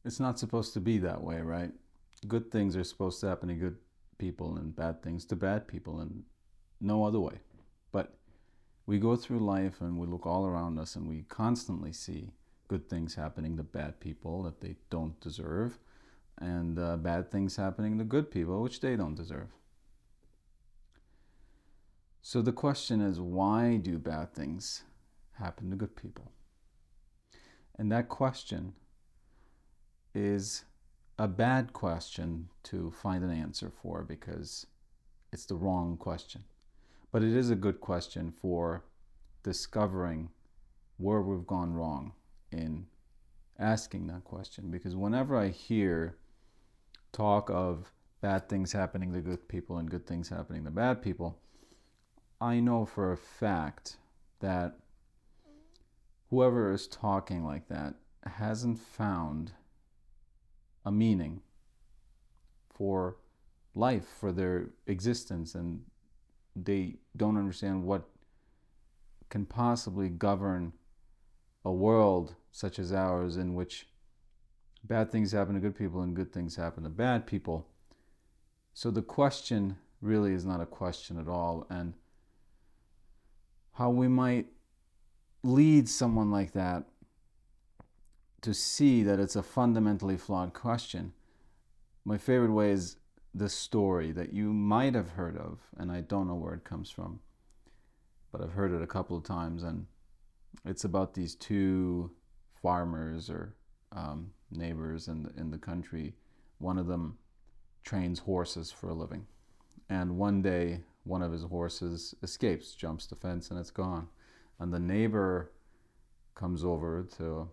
It's not supposed to be that way, right? Good things are supposed to happen to good people and bad things to bad people and no other way. But we go through life and we look all around us and we constantly see good things happening to bad people that they don't deserve and bad things happening to good people which they don't deserve. So the question is, why do bad things happen to good people? And that question is a bad question to find an answer for because it's the wrong question. But it is a good question for discovering where we've gone wrong in asking that question. Because whenever I hear talk of bad things happening to good people and good things happening to bad people, I know for a fact that whoever is talking like that hasn't found a meaning for life, for their existence, and they don't understand what can possibly govern a world such as ours in which bad things happen to good people and good things happen to bad people. So the question really is not a question at all, and how we might lead someone like that to see that it's a fundamentally flawed question. My favorite way is the story that you might have heard of, and I don't know where it comes from, but I've heard it a couple of times, and it's about these two farmers or neighbors in the country. One of them trains horses for a living, and one day one of his horses escapes, jumps the fence, and it's gone. And the neighbor comes over to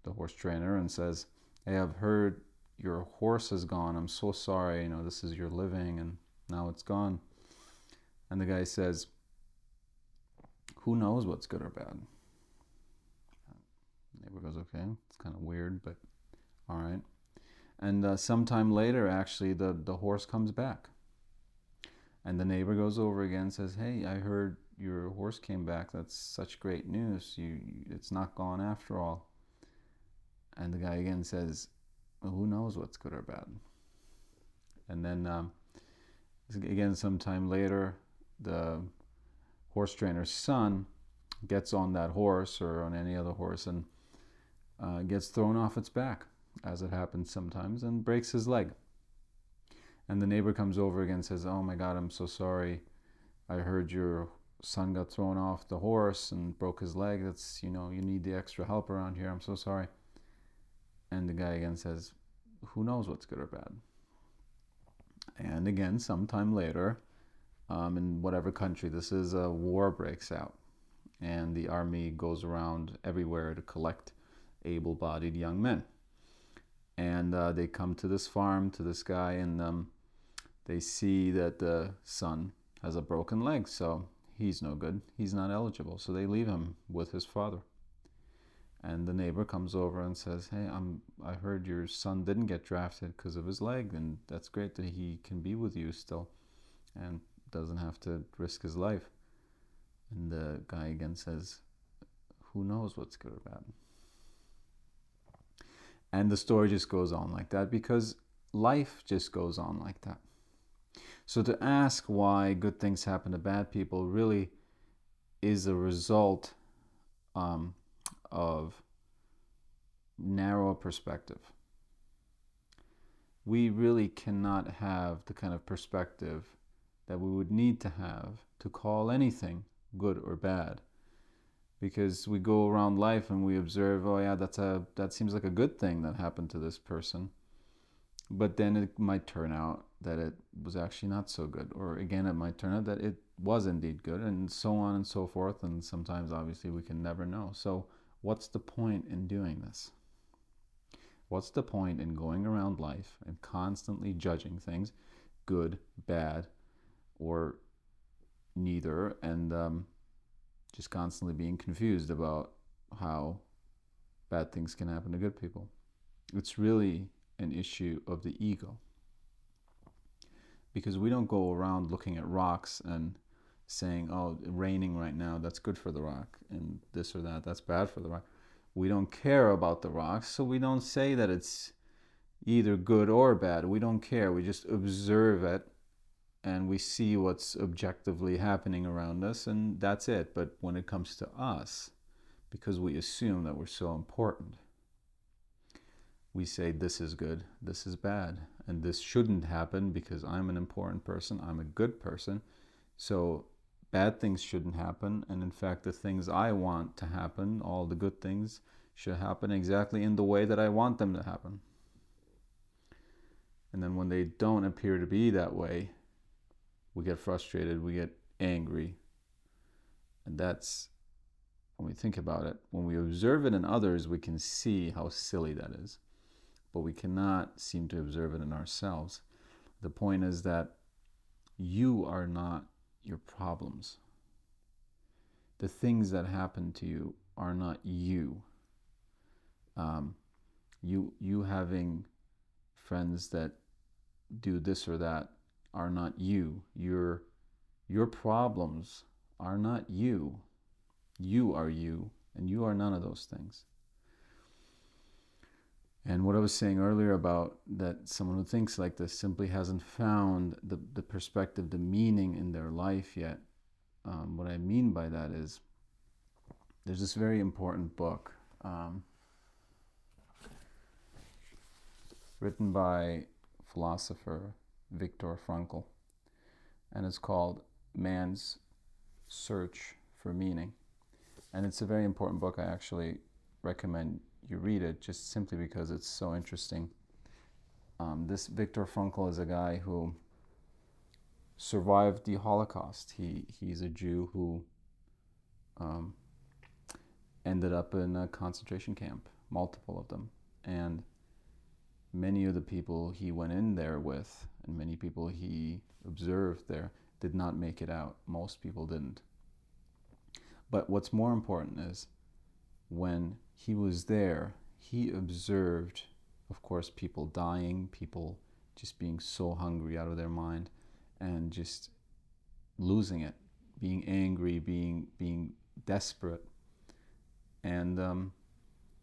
the horse trainer and says, "Hey, I've heard your horse is gone. I'm so sorry. This is your living, and now it's gone." And the guy says, "Who knows what's good or bad?" The neighbor goes, "Okay, it's kind of weird, but all right." And sometime later, actually, the horse comes back. And the neighbor goes over again and says, "Hey, I heard your horse came back. That's such great news. It's not gone after all." And the guy again says, "Well, who knows what's good or bad?" And then again, sometime later, the horse trainer's son gets on that horse or on any other horse and gets thrown off its back, as it happens sometimes, and breaks his leg. And the neighbor comes over again and says, "Oh my God, I'm so sorry. I heard your son got thrown off the horse and broke his leg. You need the extra help around here. I'm so sorry." And the guy again says, "Who knows what's good or bad?" And again, sometime later, in whatever country this is, a war breaks out. And the army goes around everywhere to collect able bodied young men. And they come to this farm, to this guy, and they see that the son has a broken leg, so he's no good. He's not eligible. So they leave him with his father. And the neighbor comes over and says, "Hey, I heard your son didn't get drafted because of his leg, and that's great that he can be with you still and doesn't have to risk his life." And the guy again says, "Who knows what's good or bad?" And the story just goes on like that because life just goes on like that. So to ask why good things happen to bad people really is a result of narrow perspective. We really cannot have the kind of perspective that we would need to have to call anything good or bad, because we go around life and we observe, oh yeah, that seems like a good thing that happened to this person, but then it might turn out that it was actually not so good, or again it might turn out that it was indeed good, and so on and so forth, and sometimes obviously we can never know. So what's the point in doing this? What's the point in going around life and constantly judging things, good, bad, or neither, and just constantly being confused about how bad things can happen to good people? It's really an issue of the ego, because we don't go around looking at rocks and saying, "Oh, raining right now, that's good for the rock, and this or that, that's bad for the rock." We don't care about the rocks, so we don't say that it's either good or bad. We don't care. We just observe it and we see what's objectively happening around us, and that's it. But when it comes to us, because we assume that we're so important, we say this is good, this is bad, and this shouldn't happen because I'm an important person, I'm a good person, so bad things shouldn't happen. And in fact, the things I want to happen, all the good things, should happen exactly in the way that I want them to happen. And then when they don't appear to be that way, we get frustrated, we get angry. And that's, when we think about it, when we observe it in others, we can see how silly that is. But we cannot seem to observe it in ourselves. The point is that you are not your problems. The things that happen to you are not you. You having friends that do this or that are not you. Your problems are not you. You are you, and you are none of those things. And what I was saying earlier about that someone who thinks like this simply hasn't found the perspective, the meaning in their life yet. What I mean by that is there's this very important book written by philosopher Viktor Frankl, and it's called Man's Search for Meaning. And it's a very important book. I actually recommend you read it just simply because it's so interesting. This Viktor Frankl is a guy who survived the Holocaust. He's a Jew who ended up in a concentration camp, multiple of them. And many of the people he went in there with, and many people he observed there, did not make it out. Most people didn't. But what's more important is when he was there, he observed, of course, people dying, people just being so hungry out of their mind and just losing it, being angry, being desperate, and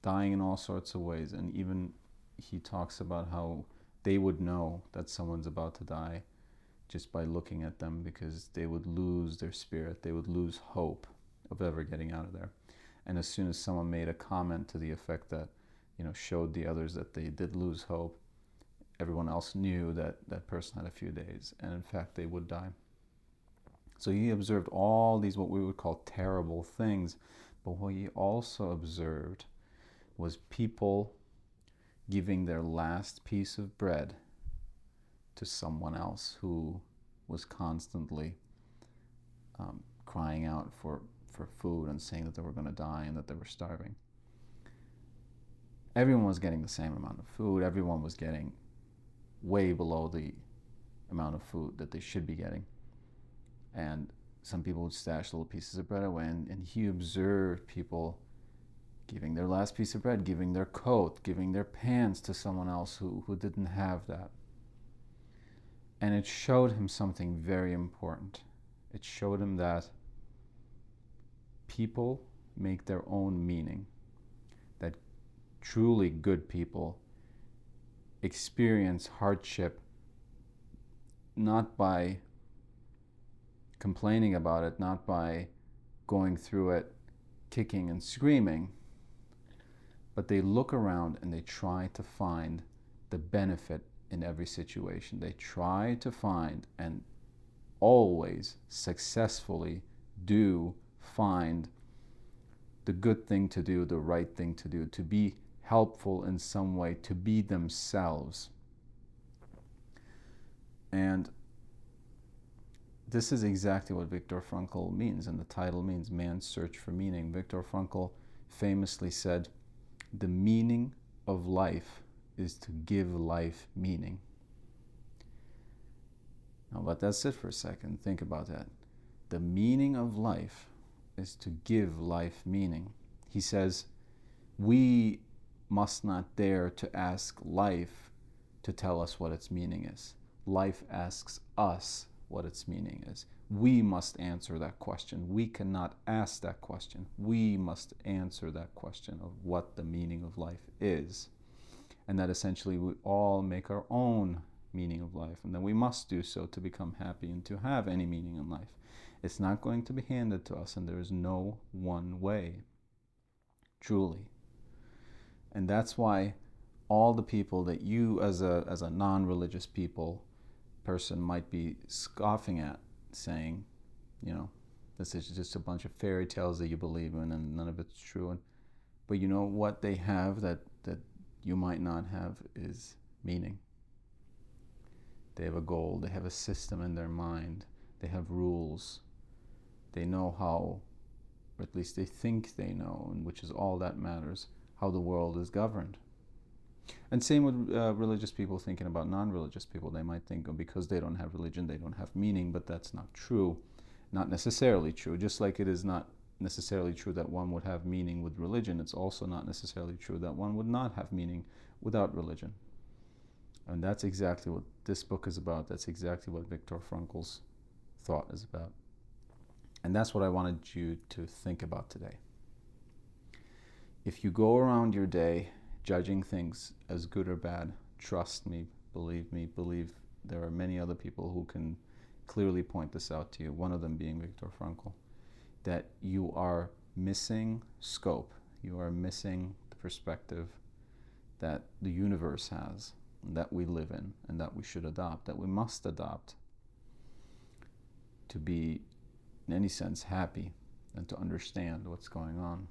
dying in all sorts of ways. And even he talks about how they would know that someone's about to die just by looking at them, because they would lose their spirit, they would lose hope of ever getting out of there. And as soon as someone made a comment to the effect that, showed the others that they did lose hope, everyone else knew that that person had a few days, and in fact they would die. So he observed all these what we would call terrible things, but what he also observed was people giving their last piece of bread to someone else who was constantly crying out for food and saying that they were going to die and that they were starving. Everyone was getting the same amount of food. Everyone was getting way below the amount of food that they should be getting. And some people would stash little pieces of bread away, and he observed people giving their last piece of bread, giving their coat, giving their pants to someone else who didn't have that. And it showed him something very important. It showed him that people make their own meaning, that truly good people experience hardship not by complaining about it, not by going through it kicking and screaming, but they look around and they try to find the benefit in every situation. They try to find, and always successfully do find, the good thing to do, the right thing to do, to be helpful in some way, to be themselves. And this is exactly what Viktor Frankl means, and the title means Man's Search for Meaning. Viktor Frankl famously said, "The meaning of life is to give life meaning." Now let that sit for a second. Think about that. The meaning of life is to give life meaning. He says, we must not dare to ask life to tell us what its meaning is. Life asks us what its meaning is. We must answer that question. We cannot ask that question. We must answer that question of what the meaning of life is. and that essentially we all make our own meaning of life, and that we must do so to become happy and to have any meaning in life. It's not going to be handed to us, and there is no one way, truly. And that's why all the people that you as a non-religious person might be scoffing at, saying, this is just a bunch of fairy tales that you believe in and none of it's true. But you know what they have that you might not have is meaning. They have a goal, they have a system in their mind, they have rules, they know how, or at least they think they know, and which is all that matters, how the world is governed. And same with religious people thinking about non-religious people. They might think, because they don't have religion, they don't have meaning, but that's not true. Not necessarily true. Just like it is not necessarily true that one would have meaning with religion, it's also not necessarily true that one would not have meaning without religion. And that's exactly what this book is about. That's exactly what Viktor Frankl's thought is about. And that's what I wanted you to think about today. If you go around your day judging things as good or bad, trust me, believe there are many other people who can clearly point this out to you, one of them being Viktor Frankl, that you are missing scope, you are missing the perspective that the universe has, that we live in, and that we should adopt, that we must adopt to be, in any sense, happy and to understand what's going on,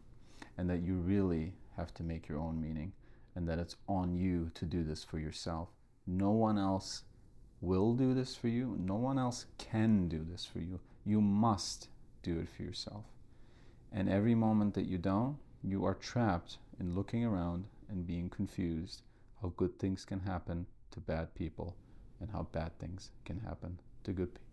and that you really have to make your own meaning, and that it's on you to do this for yourself. No one else will do this for you. No one else can do this for you. You must do it for yourself. And every moment that you don't, you are trapped in looking around and being confused how good things can happen to bad people and how bad things can happen to good people.